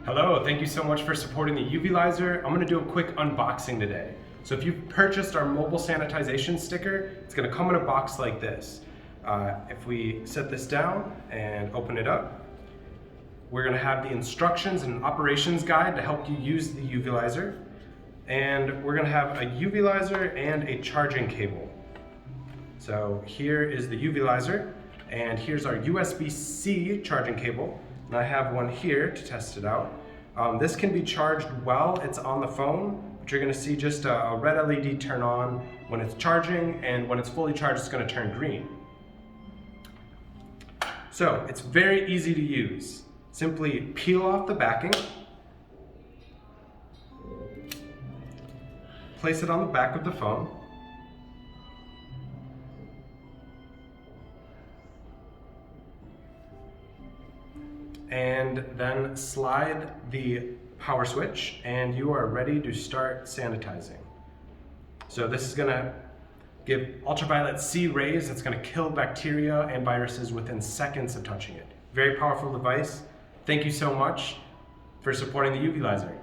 Hello, thank you so much for supporting the UVLyzer. I'm going to do a quick unboxing today. So if you've purchased our mobile sanitization sticker, it's going to come in a box like this. If we set this down and open it up, we're going to have the instructions and operations guide to help you use the UVLyzer. And we're going to have a UVLyzer and a charging cable. So here is the UVLyzer, and here's our USB-C charging cable. And I have one here to test it out. This can be charged while it's on the phone, but you're going to see just a red LED turn on when it's charging, and when it's fully charged, it's going to turn green. So it's very easy to use. Simply peel off the backing, place it on the back of the phone, and then slide the power switch, and you are ready to start sanitizing. So this is going to give ultraviolet C rays that's going to kill bacteria and viruses within seconds of touching it. Very powerful device. Thank you so much for supporting the UVLyzer.